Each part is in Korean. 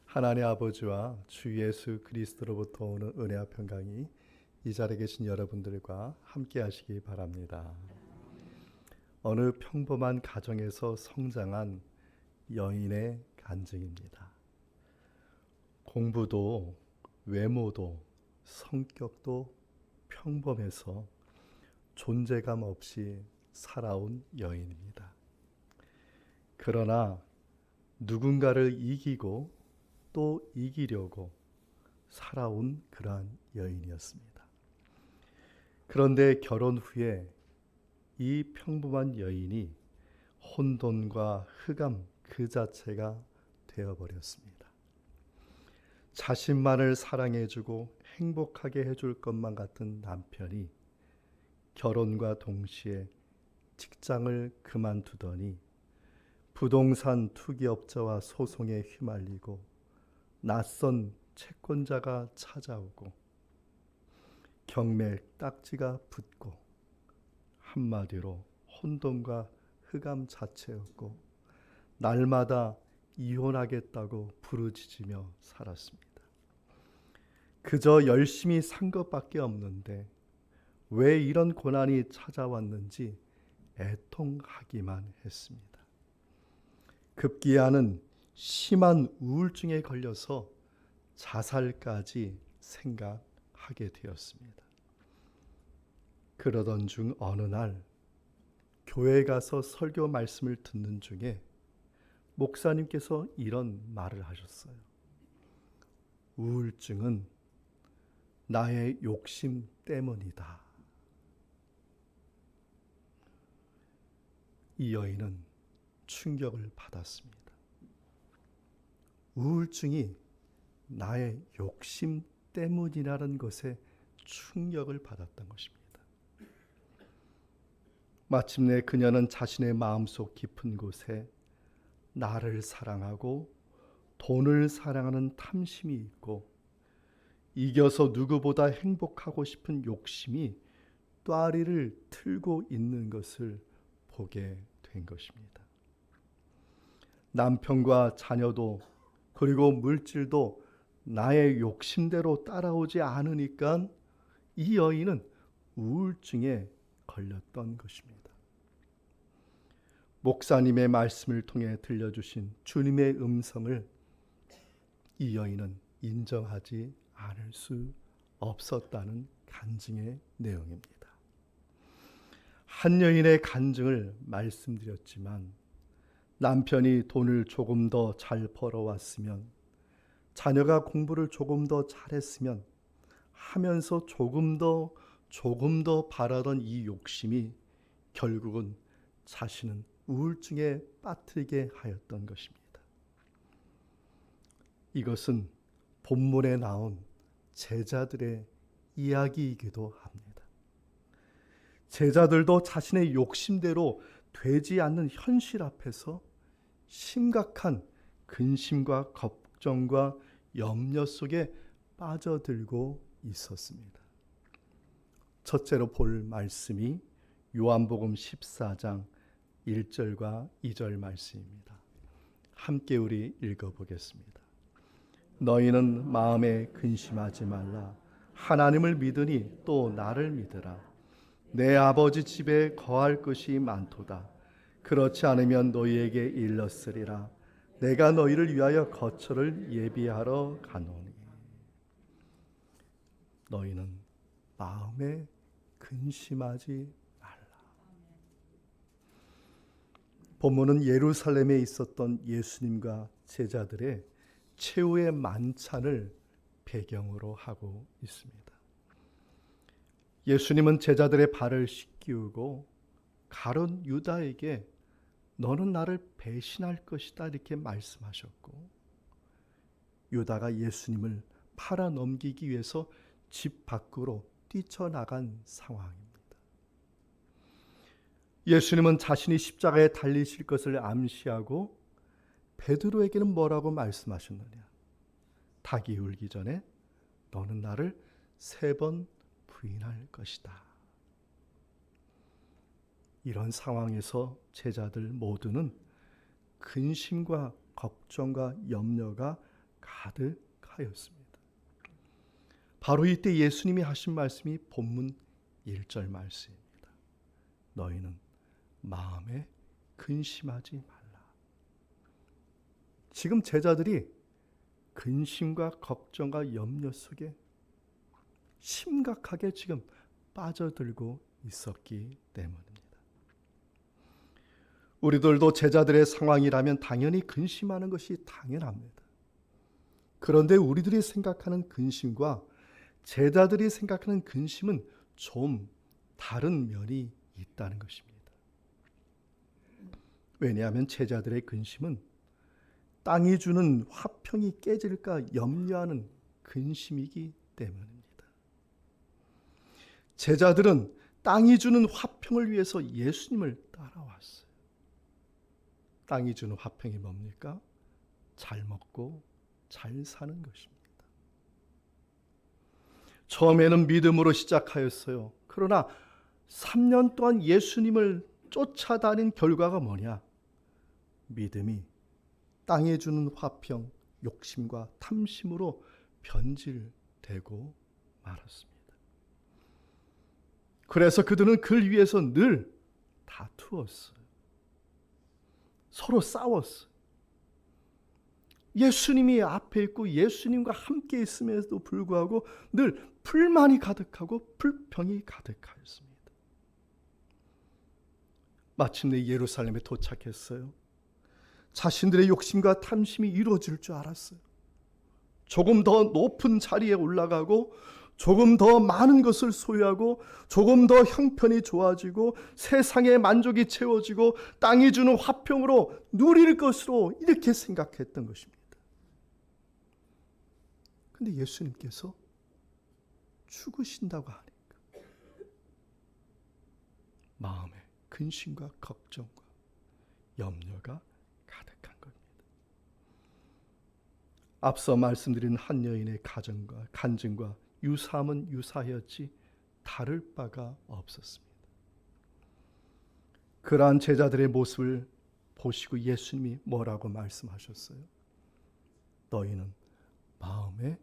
하나님 아버지와 주 예수 그리스도로부터 오는 은혜와 평강이 이 자리에 계신 여러분들과 함께 하시기 바랍니다. 어느 평범한 가정에서 성장한 여인의 간증입니다. 공부도 외모도 성격도 평범해서 존재감 없이 살아온 여인입니다. 그러나 누군가를 이기고 또 이기려고 살아온 그러한 여인이었습니다. 그런데 결혼 후에 이 평범한 여인이 혼돈과 흑암 그 자체가 되어버렸습니다. 자신만을 사랑해주고 행복하게 해줄 것만 같은 남편이 결혼과 동시에 직장을 그만두더니 부동산 투기업자와 소송에 휘말리고 낯선 채권자가 찾아오고 경매 딱지가 붙고 한마디로 혼돈과 흑암 자체였고 날마다 이혼하겠다고 부르짖으며 살았습니다. 그저 열심히 산 것밖에 없는데 왜 이런 고난이 찾아왔는지 애통하기만 했습니다. 급기야는 심한 우울증에 걸려서 자살까지 생각하게 되었습니다. 그러던 중 어느 날 교회 가서 설교 말씀을 듣는 중에 목사님께서 이런 말을 하셨어요. 우울증은 나의 욕심 때문이다. 이 여인은 충격을 받았습니다. 우울증이 나의 욕심 때문이라는 것에 충격을 받았던 것입니다. 마침내 그녀는 자신의 마음속 깊은 곳에 나를 사랑하고 돈을 사랑하는 탐심이 있고 이겨서 누구보다 행복하고 싶은 욕심이 또아리를 틀고 있는 것을 보게 된 것입니다. 남편과 자녀도 그리고 물질도 나의 욕심대로 따라오지 않으니까 이 여인은 우울증에 걸렸던 것입니다. 목사님의 말씀을 통해 들려주신 주님의 음성을 이 여인은 인정하지 않을 수 없었다는 간증의 내용입니다. 한 여인의 간증을 말씀드렸지만 남편이 돈을 조금 더 잘 벌어왔으면, 자녀가 공부를 조금 더 잘했으면 하면서 조금 더 바라던 이 욕심이 결국은 자신은 우울증에 빠뜨리게 하였던 것입니다. 이것은 본문에 나온 제자들의 이야기이기도 합니다. 제자들도 자신의 욕심대로 되지 않는 현실 앞에서 심각한 근심과 걱정과 염려 속에 빠져들고 있었습니다. 첫째로 볼 말씀이 요한복음 14장 1절과 2절 말씀입니다. 함께 우리 읽어보겠습니다. 너희는 마음에 근심하지 말라. 하나님을 믿으니 또 나를 믿으라. 내 아버지 집에 거할 것이 많도다. 그렇지 않으면 너희에게 일렀으리라. 내가 너희를 위하여 거처를 예비하러 가노니. 너희는 마음에 근심하지 말라. 본문은 예루살렘에 있었던 예수님과 제자들의 최후의 만찬을 배경으로 하고 있습니다. 예수님은 제자들의 발을 씻기우고 가룟 유다에게 너는 나를 배신할 것이다 이렇게 말씀하셨고, 유다가 예수님을 팔아 넘기기 위해서 집 밖으로 뛰쳐나간 상황입니다. 예수님은 자신이 십자가에 달리실 것을 암시하고 베드로에게는 뭐라고 말씀하셨느냐? 닭이 울기 전에 너는 나를 3번 부인할 것이다. 이런 상황에서 제자들 모두는 근심과 걱정과 염려가 가득하였습니다. 바로 이때 예수님이 하신 말씀이 본문 1절 말씀입니다. 너희는 마음에 근심하지 말라. 지금 제자들이 근심과 걱정과 염려 속에 심각하게 지금 빠져들고 있었기 때문입니다. 우리들도 제자들의 상황이라면 당연히 근심하는 것이 당연합니다. 그런데 우리들이 생각하는 근심과 제자들이 생각하는 근심은 좀 다른 면이 있다는 것입니다. 왜냐하면 제자들의 근심은 땅이 주는 화평이 깨질까 염려하는 근심이기 때문입니다. 제자들은 땅이 주는 화평을 위해서 예수님을 따라왔어요. 땅이 주는 화평이 뭡니까? 잘 먹고 잘 사는 것입니다. 처음에는 믿음으로 시작하였어요. 그러나 3년 동안 예수님을 쫓아다닌 결과가 뭐냐? 믿음이 땅에 주는 화평, 욕심과 탐심으로 변질되고 말았습니다. 그래서 그들은 그를 위해서 늘 다투었어요. 서로 싸웠어요. 예수님이 앞에 있고 예수님과 함께 있음에도 불구하고 늘 불만이 가득하고 불평이 가득하였습니다. 마침내 예루살렘에 도착했어요. 자신들의 욕심과 탐심이 이루어질 줄 알았어요. 조금 더 높은 자리에 올라가고 조금 더 많은 것을 소유하고 조금 더 형편이 좋아지고 세상의 만족이 채워지고 땅이 주는 화평으로 누릴 것으로 이렇게 생각했던 것입니다. 근데 예수님께서 죽으신다고 하니까 마음에 근심과 걱정과 염려가 가득한 겁니다. 앞서 말씀드린 한 여인의 가정과 간증과 유사함은 유사하였지 다를 바가 없었습니다. 그러한 제자들의 모습을 보시고 예수님이 뭐라고 말씀하셨어요? 너희는 마음에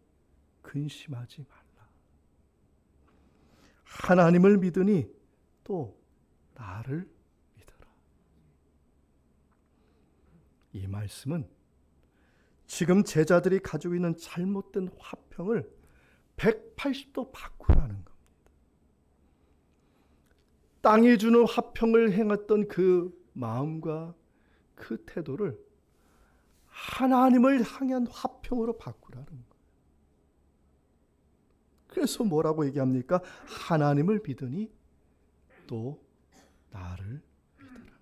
근심하지 말라. 하나님을 믿으니 또 나를 믿어라. 이 말씀은 지금 제자들이 가지고 있는 잘못된 화평을 180도 바꾸라는 겁니다. 땅이 주는 화평을 행했던 그 마음과 그 태도를 하나님을 향한 화평으로 바꾸라는 거예요. 그래서 뭐라고 얘기합니까? 하나님을 믿으니 또 나를 믿으라.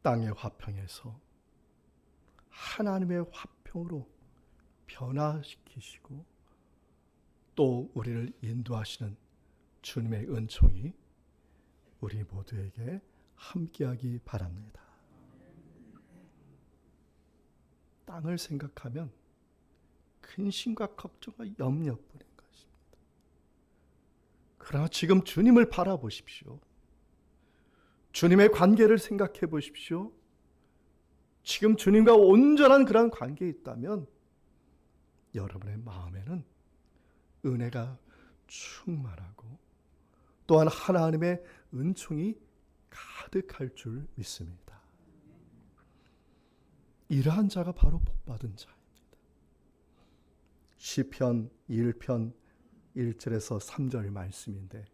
땅의 화평에서 하나님의 화평으로 변화시키시고 또 우리를 인도하시는 주님의 은총이 우리 모두에게 함께하기 바랍니다. 땅을 생각하면 근심과 걱정과 염려뿐인 것입니다. 그러나 지금 주님을 바라보십시오. 주님의 관계를 생각해 보십시오. 지금 주님과 온전한 그런 관계에 있다면 여러분의 마음에는 은혜가 충만하고 또한 하나님의 은총이 가득할 줄 믿습니다. 이러한 자가 바로 복받은 자입니다. 시편 1편 1절에서 3절 말씀인데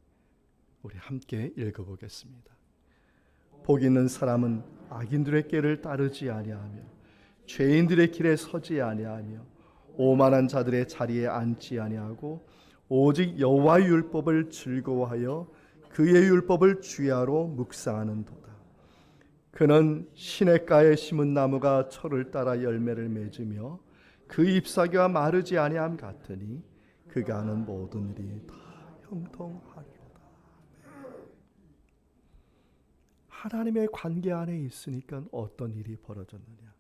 우리 함께 읽어보겠습니다. 복 있는 사람은 악인들의 길을 따르지 아니하며 죄인들의 길에 서지 아니하며 오만한 자들의 자리에 앉지 아니하고 오직 여호와의 율법을 즐거워하여 그의 율법을 주야로 묵상하는도다. 그는 시냇가에 심은 나무가 철을 따라 열매를 맺으며 그 잎사귀가 마르지 아니함 같으니 그가 하는 모든 일이 다 형통하리로다. 하나님의 관계 안에 있으니까 어떤 일이 벌어졌느냐?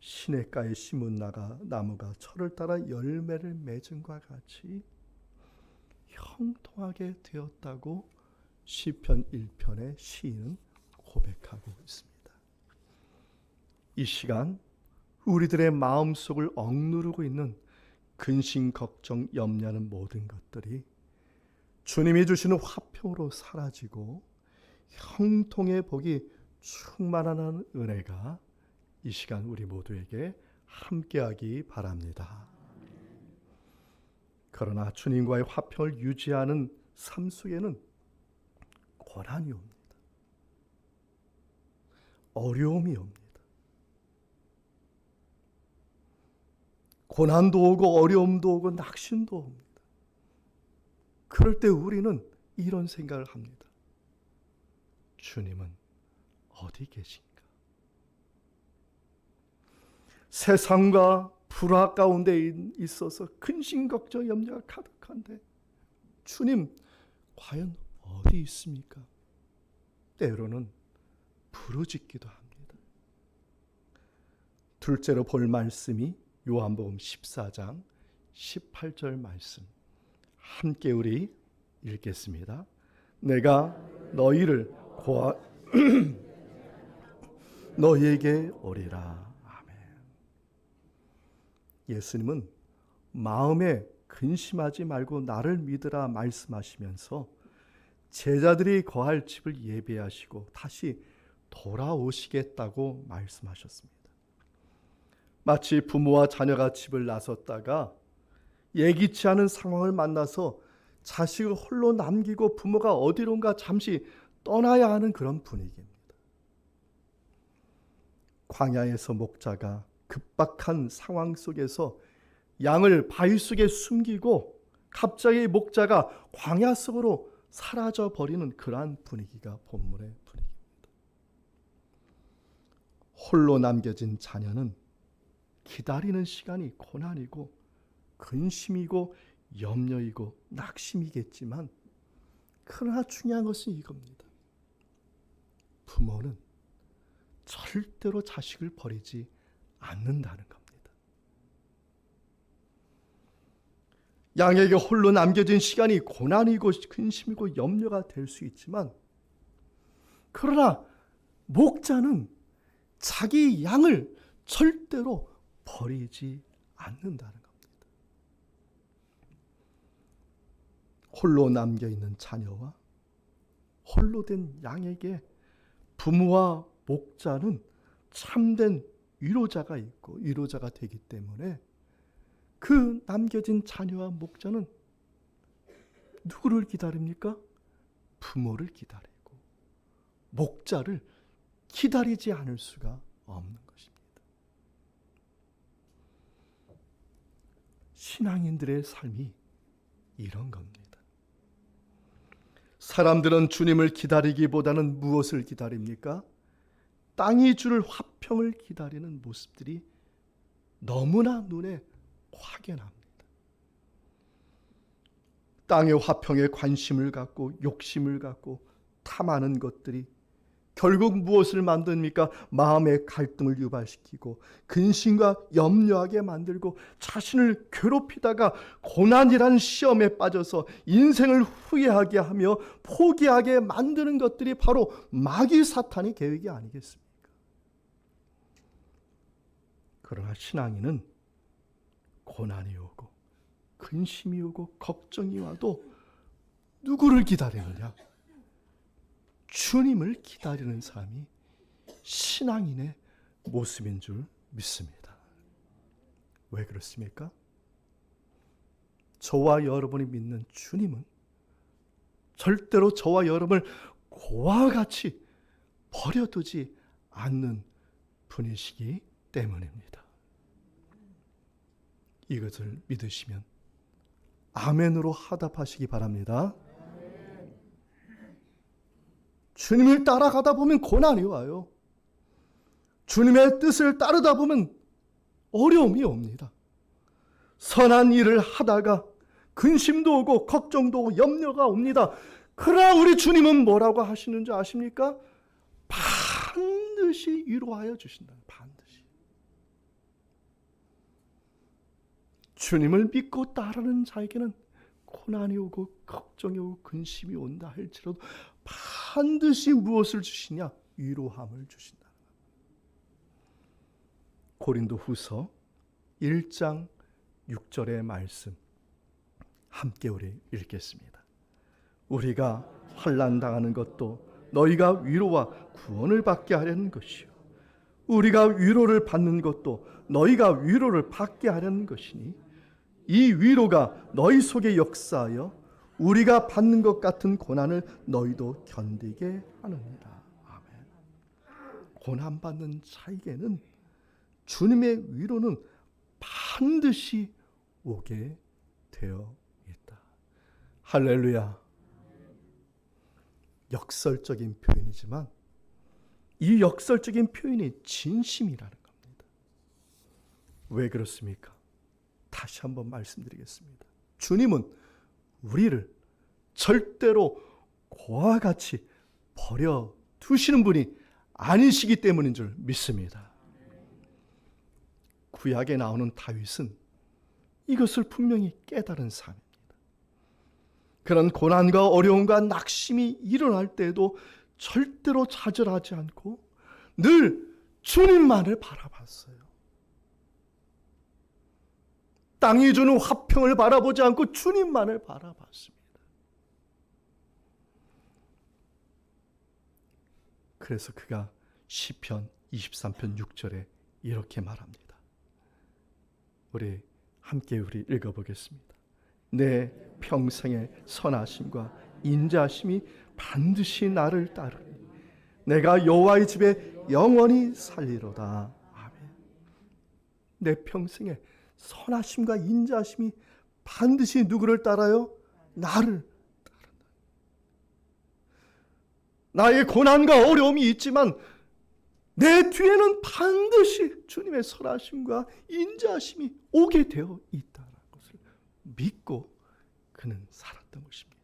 시냇가에 심은 나무가 철을 따라 열매를 맺음과 같이 형통하게 되었다고 시편 1편의 시인은 고백하고 있습니다. 이 시간 우리들의 마음속을 억누르고 있는 근심, 걱정, 염려하는 모든 것들이 주님이 주시는 화평으로 사라지고 형통의 복이 충만한 은혜가 이 시간 우리 모두에게 함께하기 바랍니다. 그러나 주님과의 화평을 유지하는 삶 속에는 고난이 옵니다. 어려움이 옵니다. 고난도 오고 어려움도 오고 낙심도 옵니다. 그럴 때 우리는 이런 생각을 합니다. 주님은 어디 계신가? 세상과 불화 가운데 있어서 근심 걱정 염려가 가득한데 주님 과연 어디 있습니까? 때로는 부르짖기도 합니다. 둘째로 볼 말씀이 요한복음 14장 18절 말씀, 함께 우리 읽겠습니다. 내가 너희를 너희에게 오리라. 아멘. 예수님은 마음에 근심하지 말고 나를 믿으라 말씀하시면서 제자들이 거할 집을 예비하시고 다시 돌아오시겠다고 말씀하셨습니다. 마치 부모와 자녀가 집을 나섰다가 예기치 않은 상황을 만나서 자식을 홀로 남기고 부모가 어디론가 잠시 떠나야 하는 그런 분위기입니다. 광야에서 목자가 급박한 상황 속에서 양을 바위 속에 숨기고 갑자기 목자가 광야 속으로 사라져 버리는 그러한 분위기가 본문의 분위기입니다. 홀로 남겨진 자녀는 기다리는 시간이 고난이고 근심이고 염려이고 낙심이겠지만 그러나 중요한 것은 이겁니다. 부모는 절대로 자식을 버리지 않는다는 겁니다. 양에게 홀로 남겨진 시간이 고난이고 근심이고 염려가 될 수 있지만 그러나 목자는 자기 양을 절대로 버리지 않는다는 겁니다. 홀로 남겨있는 자녀와 홀로 된 양에게 부모와 목자는 참된 위로자가 있고 위로자가 되기 때문에 그 남겨진 자녀와 목자는 누구를 기다립니까? 부모를 기다리고 목자를 기다리지 않을 수가 없는 것입니다. 신앙인들의 삶이 이런 겁니다. 사람들은 주님을 기다리기보다는 무엇을 기다립니까? 땅이 줄 화평을 기다리는 모습들이 너무나 눈에 확연합니다. 땅의 화평에 관심을 갖고 욕심을 갖고 탐하는 것들이 결국 무엇을 만듭니까? 마음의 갈등을 유발시키고 근심과 염려하게 만들고 자신을 괴롭히다가 고난이라는 시험에 빠져서 인생을 후회하게 하며 포기하게 만드는 것들이 바로 마귀 사탄의 계획이 아니겠습니까? 그러나 신앙인은 고난이 오고 근심이 오고 걱정이 와도 누구를 기다리느냐? 주님을 기다리는 사람이 신앙인의 모습인 줄 믿습니다. 왜 그렇습니까? 저와 여러분이 믿는 주님은 절대로 저와 여러분을 고와 같이 버려두지 않는 분이시기 때문입니다. 이것을 믿으시면 아멘으로 화답하시기 바랍니다. 주님을 따라가다 보면 고난이 와요. 주님의 뜻을 따르다 보면 어려움이 옵니다. 선한 일을 하다가 근심도 오고 걱정도 오고 염려가 옵니다. 그러나 우리 주님은 뭐라고 하시는지 아십니까? 반드시 위로하여 주신다. 반드시. 주님을 믿고 따르는 자에게는 고난이 오고 걱정이 오고 근심이 온다 할지라도 반드시 무엇을 주시냐? 위로함을 주신다. 고린도후서 1장 6절의 말씀 함께 우리 읽겠습니다. 우리가 환난 당하는 것도 너희가 위로와 구원을 받게 하려는 것이요 우리가 위로를 받는 것도 너희가 위로를 받게 하려는 것이니 이 위로가 너희 속에 역사하여 우리가 받는 것 같은 고난을 너희도 견디게 하느니라. 아멘. 고난받는 자에게는 주님의 위로는 반드시 오게 되어 있다. 할렐루야. 역설적인 표현이지만 이 역설적인 표현이 진심이라는 겁니다. 왜 그렇습니까? 다시 한번 말씀드리겠습니다. 주님은 우리를 절대로 고와 같이 버려 두시는 분이 아니시기 때문인 줄 믿습니다. 구약에 나오는 다윗은 이것을 분명히 깨달은 사람입니다. 그런 고난과 어려움과 낙심이 일어날 때에도 절대로 좌절하지 않고 늘 주님만을 바라봤어요. 땅이 주는 화평을 바라보지 않고 주님만을 바라봤습니다. 그래서 그가 시편 23편 6절에 이렇게 말합니다. 우리 함께 읽어보겠습니다. 내 평생의 선하심과 인자하심이 반드시 나를 따르니 내가 여호와의 집에 영원히 살리로다. 아멘. 내 평생의 선하심과 인자하심이 반드시 누구를 따라요? 나를 따른다. 나의 고난과 어려움이 있지만 내 뒤에는 반드시 주님의 선하심과 인자하심이 오게 되어 있다는 것을 믿고 그는 살았던 것입니다.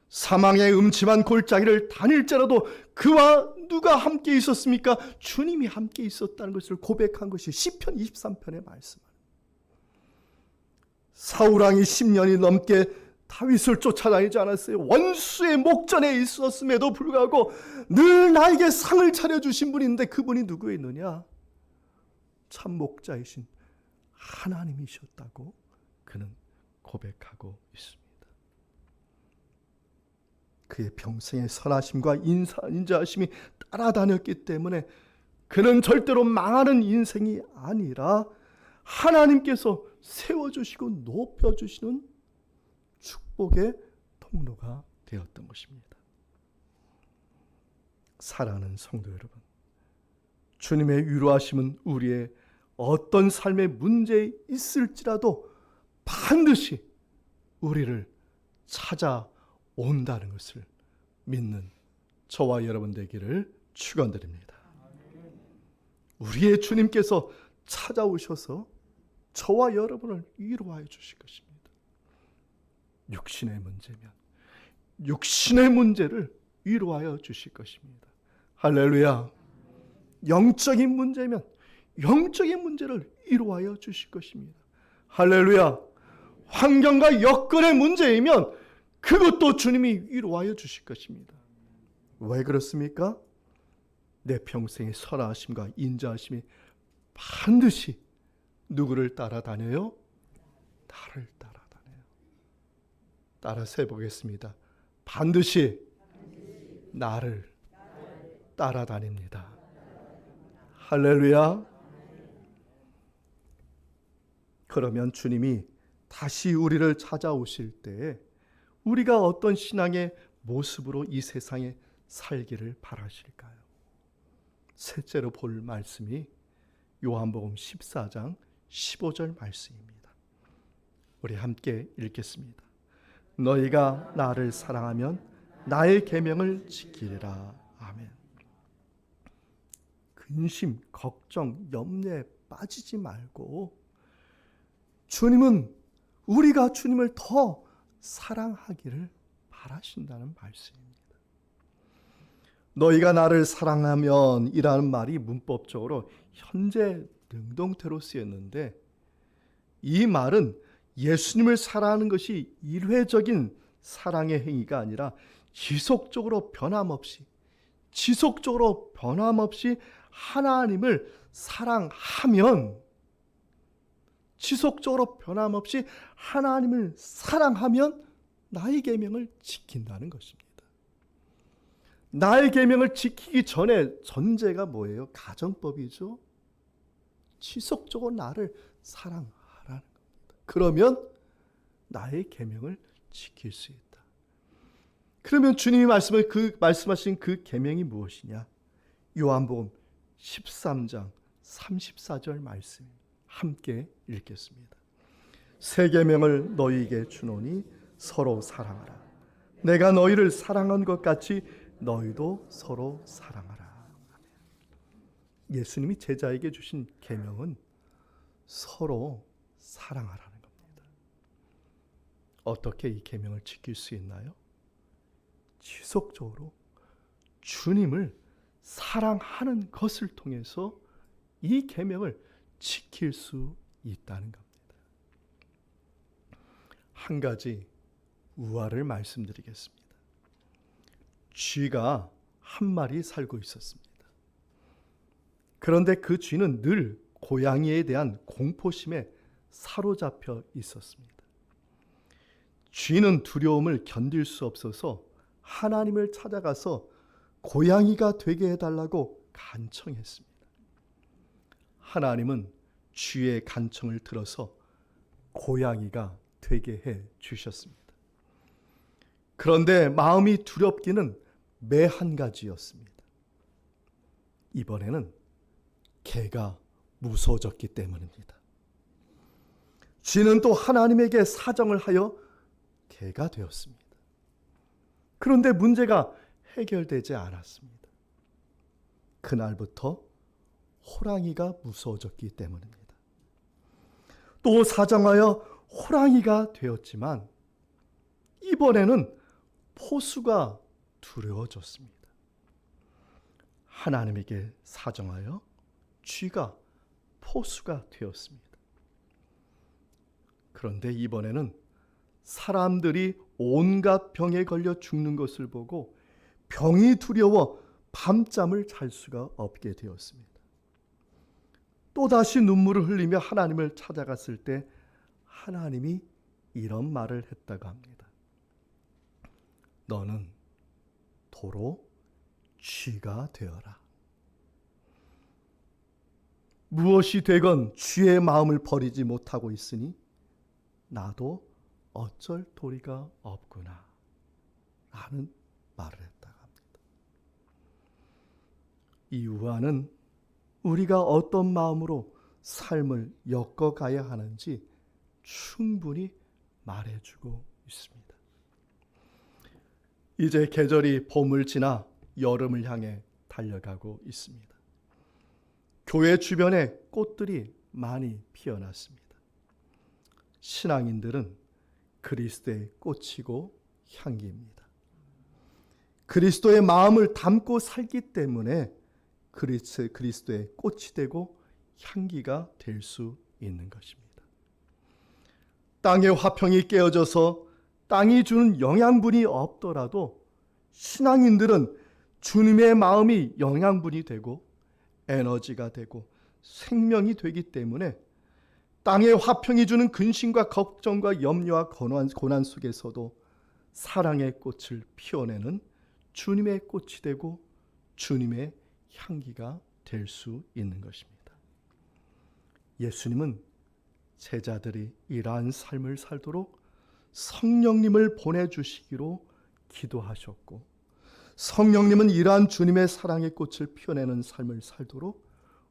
사망의 음침한 골짜기를 다닐지라도 그와 누가 함께 있었습니까? 주님이 함께 있었다는 것을 고백한 것이 시편 23편의 말씀입니다. 사울왕이 10년이 넘게 다윗을 쫓아다니지 않았어요. 원수의 목전에 있었음에도 불구하고 늘 나에게 상을 차려주신 분인데 그분이 누구였느냐? 참 목자이신 하나님이셨다고 그는 고백하고 있습니다. 그의 평생의 선하심과 인자하심이 따라다녔기 때문에 그는 절대로 망하는 인생이 아니라 하나님께서 세워주시고 높여주시는 축복의 통로가 되었던 것입니다. 사랑하는 성도 여러분, 주님의 위로하심은 우리의 어떤 삶의 문제에 있을지라도 반드시 우리를 찾아온다는 것을 믿는 저와 여러분 되기를 축원드립니다. 우리의 주님께서 찾아오셔서 저와 여러분을 위로하여 주실 것입니다. 육신의 문제면 육신의 문제를 위로하여 주실 것입니다. 할렐루야. 영적인 문제면 영적인 문제를 위로하여 주실 것입니다. 할렐루야. 환경과 여건의 문제이면 그것도 주님이 위로하여 주실 것입니다. 왜 그렇습니까? 내 평생의 선하심과 인자하심이 반드시 누구를 따라다녀요? 나를 따라다녀요. 따라서 해보겠습니다. 반드시 나를 따라다닙니다. 할렐루야. 그러면 주님이 다시 우리를 찾아오실 때 우리가 어떤 신앙의 모습으로 이 세상에 살기를 바라실까요? 셋째로 볼 말씀이 요한복음 14장 15절 말씀입니다. 우리 함께 읽겠습니다. 너희가 나를 사랑하면 나의 계명을 지키리라. 아멘. 근심, 걱정, 염려에 빠지지 말고 주님은 우리가 주님을 더 사랑하기를 바라신다는 말씀입니다. 너희가 나를 사랑하면 이라는 말이 문법적으로 현재 능동태로 쓰였는데 이 말은 예수님을 사랑하는 것이 일회적인 사랑의 행위가 아니라 지속적으로 변함없이 하나님을 사랑하면, 지속적으로 변함없이 하나님을 사랑하면 나의 계명을 지킨다는 것입니다. 나의 계명을 지키기 전에 전제가 뭐예요? 가정법이죠. 지속적으로 나를 사랑하라는 겁니다. 그러면 나의 계명을 지킬 수 있다. 그러면 주님이 말씀하신 그 계명이 무엇이냐? 요한복음 13장 34절 말씀 함께 읽겠습니다. 새 계명을 너희에게 주노니 서로 사랑하라. 내가 너희를 사랑한 것 같이 너희도 서로 사랑하라. 예수님이 제자에게 주신 계명은 서로 사랑하라는 겁니다. 어떻게 이 계명을 지킬 수 있나요? 지속적으로 주님을 사랑하는 것을 통해서 이 계명을 지킬 수 있다는 겁니다. 한 가지 우화를 말씀드리겠습니다. 쥐가 한 마리 살고 있었습니다. 그런데 그 쥐는 늘 고양이에 대한 공포심에 사로잡혀 있었습니다. 쥐는 두려움을 견딜 수 없어서 하나님을 찾아가서 고양이가 되게 해달라고 간청했습니다. 하나님은 쥐의 간청을 들어서 고양이가 되게 해 주셨습니다. 그런데 마음이 두렵기는 매 한 가지였습니다. 이번에는 개가 무서워졌기 때문입니다. 쥐는 또 하나님에게 사정을 하여 개가 되었습니다. 그런데 문제가 해결되지 않았습니다. 그날부터 호랑이가 무서워졌기 때문입니다. 또 사정하여 호랑이가 되었지만 이번에는 포수가 두려워졌습니다. 하나님에게 사정하여 쥐가 포수가 되었습니다. 그런데 이번에는 사람들이 온갖 병에 걸려 죽는 것을 보고 병이 두려워 밤잠을 잘 수가 없게 되었습니다. 또다시 눈물을 흘리며 하나님을 찾아갔을 때 하나님이 이런 말을 했다고 합니다. 너는 도로 쥐가 되어라. 무엇이 되건 쥐의 마음을 버리지 못하고 있으니 나도 어쩔 도리가 없구나 라는 말을 했다고 합니다. 이 우화는 우리가 어떤 마음으로 삶을 엮어가야 하는지 충분히 말해주고 있습니다. 이제 계절이 봄을 지나 여름을 향해 달려가고 있습니다. 교회 주변에 꽃들이 많이 피어났습니다. 신앙인들은 그리스도의 꽃이고 향기입니다. 그리스도의 마음을 담고 살기 때문에 그리스도의 꽃이 되고 향기가 될 수 있는 것입니다. 땅의 화평이 깨어져서 땅이 주는 영양분이 없더라도 신앙인들은 주님의 마음이 영양분이 되고 에너지가 되고 생명이 되기 때문에 땅의 화평이 주는 근심과 걱정과 염려와 고난 속에서도 사랑의 꽃을 피워내는 주님의 꽃이 되고 주님의 향기가 될 수 있는 것입니다. 예수님은 제자들이 이러한 삶을 살도록 성령님을 보내주시기로 기도하셨고 성령님은 이러한 주님의 사랑의 꽃을 피워내는 삶을 살도록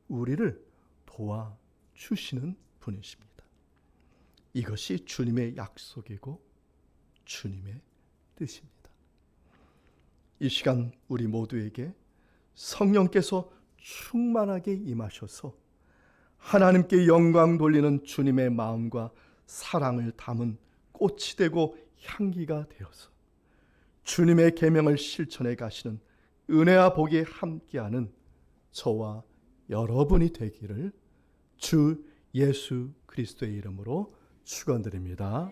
우리를 도와주시는 분이십니다. 이것이 주님의 약속이고 주님의 뜻입니다. 이 시간 우리 모두에게 성령께서 충만하게 임하셔서 하나님께 영광 돌리는 주님의 마음과 사랑을 담은 꽃이 되고 향기가 되어서 주님의 계명을 실천해 가시는 은혜와 복이 함께하는 저와 여러분이 되기를 주 예수 그리스도의 이름으로 축원드립니다.